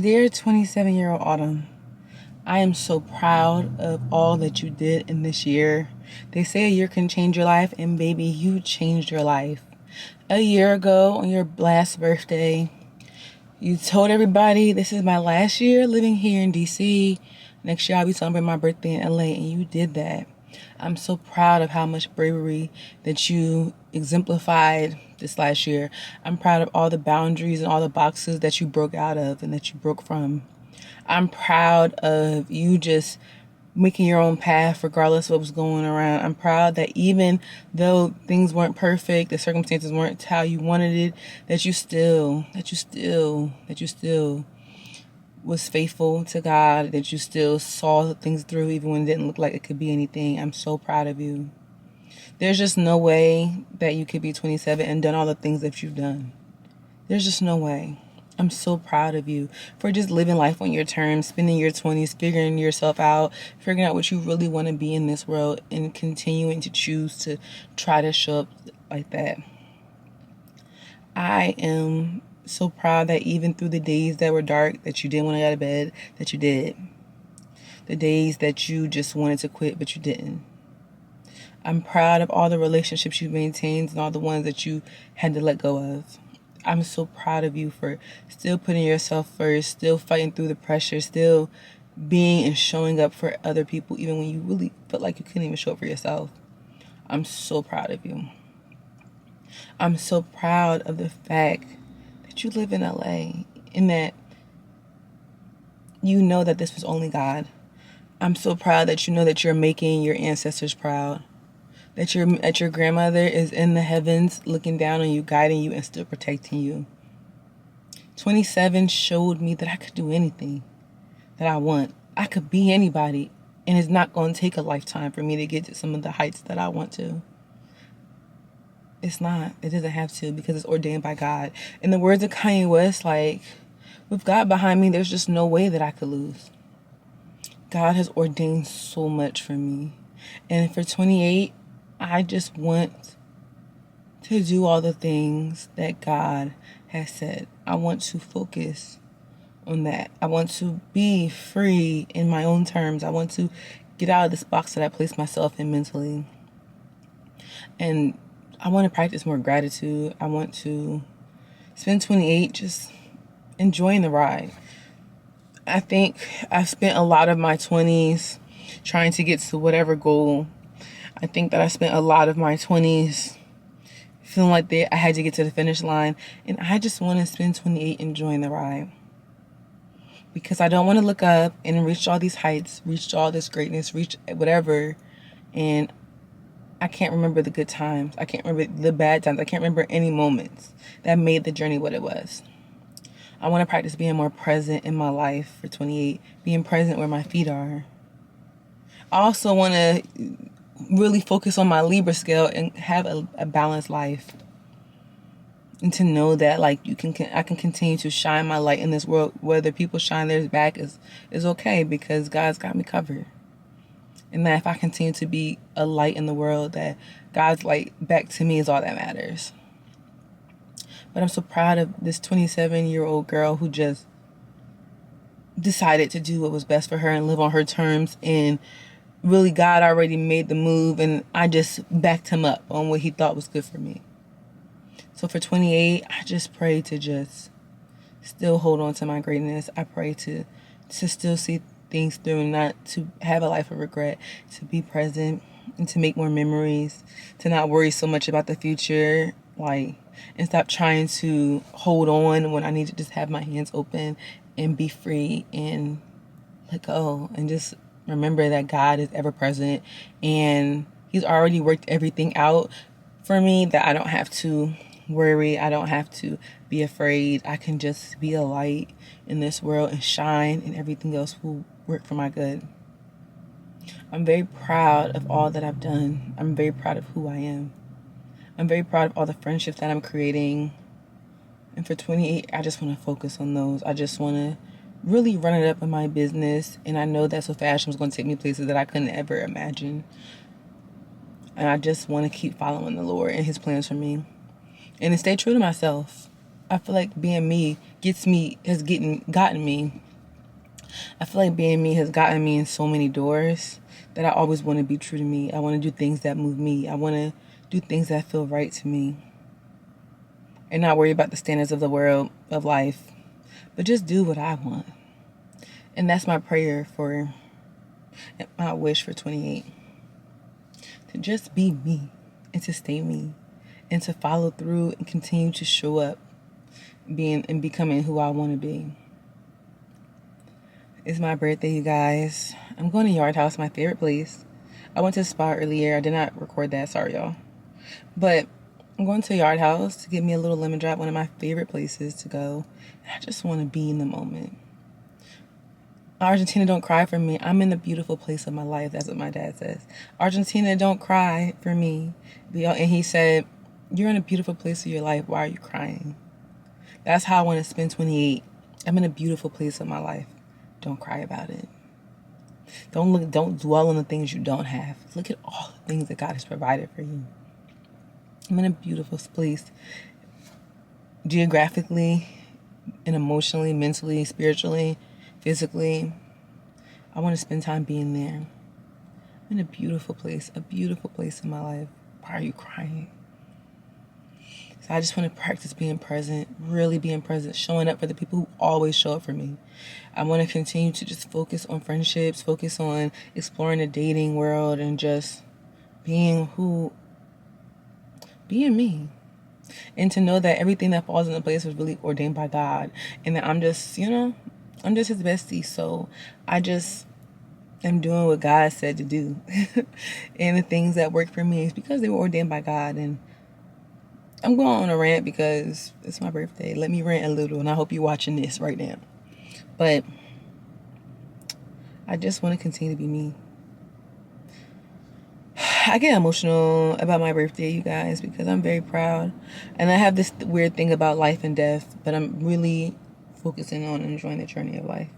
Dear 27-year-old Autumn, I am so proud of all that you did in this year. They say a year can change your life, and baby, you changed your life. A year ago, on your last birthday, you told everybody this is my last year living here in DC. Next year, I'll be celebrating my birthday in LA, and you did that. I'm so proud of how much bravery that you exemplified this last year. I'm proud of all the boundaries and all the boxes that you broke out of and that you broke from. I'm proud of you just making your own path regardless of what was going around. I'm proud that even though things weren't perfect, the circumstances weren't how you wanted it, that you still was faithful to God, that you still saw things through even when it didn't look like it could be anything. I'm so proud of you. There's just no way that you could be 27 and done all the things that you've done. There's just no way. I'm so proud of you for just living life on your terms, spending your 20s, figuring yourself out, figuring out what you really want to be in this world, and continuing to choose to try to show up like that. I am so proud that even through the days that were dark, that you didn't want to get out of bed, that you did. The days that you just wanted to quit, but you didn't. I'm proud of all the relationships you've maintained and all the ones that you had to let go of. I'm so proud of you for still putting yourself first, still fighting through the pressure, still being and showing up for other people, even when you really felt like you couldn't even show up for yourself. I'm so proud of you. I'm so proud of the fact that you live in LA and that you know that this was only God. I'm so proud that you know that you're making your ancestors proud. That your grandmother is in the heavens looking down on you, guiding you, and still protecting you. 27 showed me that I could do anything that I want. I could be anybody, and it's not going to take a lifetime for me to get to some of the heights that I want to. It's not. It doesn't have to, because it's ordained by God. In the words of Kanye West, like, with God behind me, there's just no way that I could lose. God has ordained so much for me. And for 28, I just want to do all the things that God has said. I want to focus on that. I want to be free in my own terms. I want to get out of this box that I placed myself in mentally. And I want to practice more gratitude. I want to spend 28 just enjoying the ride. I think I've spent a lot of my 20s trying to get to whatever goal. I think that I spent a lot of my 20s feeling like I had to get to the finish line. And I just want to spend 28 enjoying the ride. Because I don't want to look up and reach all these heights, reach all this greatness, reach whatever. And I can't remember the good times. I can't remember the bad times. I can't remember any moments that made the journey what it was. I want to practice being more present in my life for 28, being present where my feet are. I also want to really focus on my Libra scale and have a balanced life. And to know that like I can continue to shine my light in this world, whether people shine theirs back is okay, because God's got me covered. And that if I continue to be a light in the world, that God's light back to me is all that matters. But I'm so proud of this 27-year-old girl who just decided to do what was best for her and live on her terms. And really, God already made the move, and I just backed him up on what he thought was good for me. So for 28, I just pray to just still hold on to my greatness. I pray to still see things through and not to have a life of regret, to be present and to make more memories, to not worry so much about the future, and stop trying to hold on when I need to just have my hands open and be free and let go and just remember that God is ever present and he's already worked everything out for me, that I don't have to worry. I don't have to be afraid. I can just be a light in this world and shine, and everything else will work for my good. I'm very proud of all that I've done. I'm very proud of who I am. I'm very proud of all the friendships that I'm creating. And for 28, I just want to focus on those. I just want to really run it up in my business. And I know that So.Fashion was going to take me places that I couldn't ever imagine. And I just want to keep following the Lord and his plans for me. And to stay true to myself. I feel like being me gotten me. I feel like being me has gotten me in so many doors that I always want to be true to me. I want to do things that move me. I want to do things that feel right to me. And not worry about the standards of the world, of life. But just do what I want. And that's my prayer for, my wish for 28. To just be me. And to stay me. And to follow through and continue to show up. Being and becoming who I want to be. It's my birthday, you guys. I'm going to Yard House, my favorite place. I went to the spa earlier. I did not record that. Sorry, y'all. But I'm going to Yard House to get me a little lemon drop, one of my favorite places to go. And I just want to be in the moment. Argentina, don't cry for me. I'm in the beautiful place of my life. That's what my dad says. Argentina, don't cry for me. And he said, you're in a beautiful place of your life. Why are you crying? That's how I want to spend 28. I'm in a beautiful place of my life. Don't cry about it. Don't dwell on the things you don't have. Look at all the things that God has provided for you. I'm in a beautiful place. Geographically and emotionally, mentally, spiritually, physically. I want to spend time being there. I'm in a beautiful place in my life. Why are you crying? So I just want to practice being present, really being present, showing up for the people who always show up for me. I want to continue to just focus on friendships, focus on exploring the dating world, and just being me. And to know that everything that falls into place was really ordained by God. And that I'm just his bestie. So I just am doing what God said to do. And the things that work for me is because they were ordained by God. And I'm going on a rant because it's my birthday. Let me rant a little, and I hope you're watching this right now. But I just want to continue to be me. I get emotional about my birthday, you guys, because I'm very proud. And I have this weird thing about life and death, but I'm really focusing on enjoying the journey of life.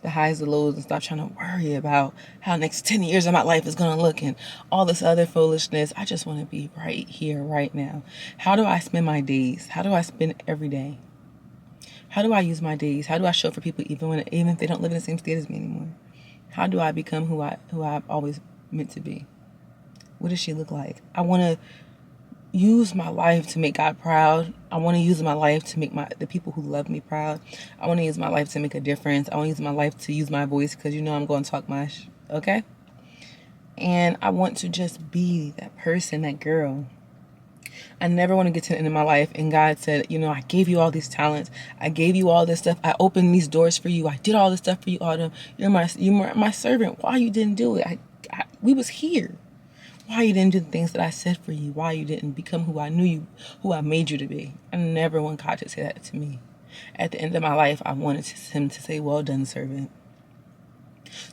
The highs, the lows, and stop trying to worry about how the next 10 years of my life is going to look and all this other foolishness. I just want to be right here, right now. How do I spend my days? How do I spend every day? How do I use my days? How do I show up for people even if they don't live in the same state as me anymore? How do I become who I've always meant to be? What does she look like? I want to use my life to make God proud. I want to use my life to make the people who love me proud. I want to use my life to make a difference. I want to use my life to use my voice because I'm going to talk okay? And I want to just be that person, that girl. I never want to get to the end of my life and God said, I gave you all these talents. I gave you all this stuff. I opened these doors for you. I did all this stuff for you, Autumn. You're my servant. Why you didn't do it? We was here. Why you didn't do the things that I said for you? Why you didn't become who I made you to be? I never want God to say that to me. At the end of my life, I wanted him to say, well done, servant.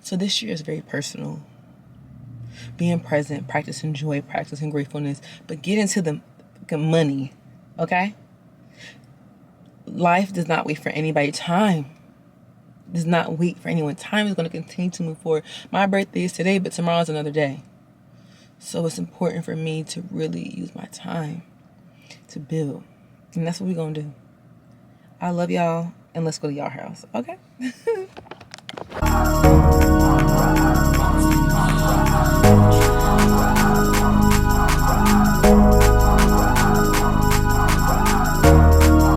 So this year is very personal. Being present, practicing joy, practicing gratefulness, but get into the money, okay? Life does not wait for anybody. Time does not wait for anyone. Time is going to continue to move forward. My birthday is today, but tomorrow's another day. So it's important for me to really use my time to build. And that's what we're going to do. I love y'all. And let's go to y'all house. Okay?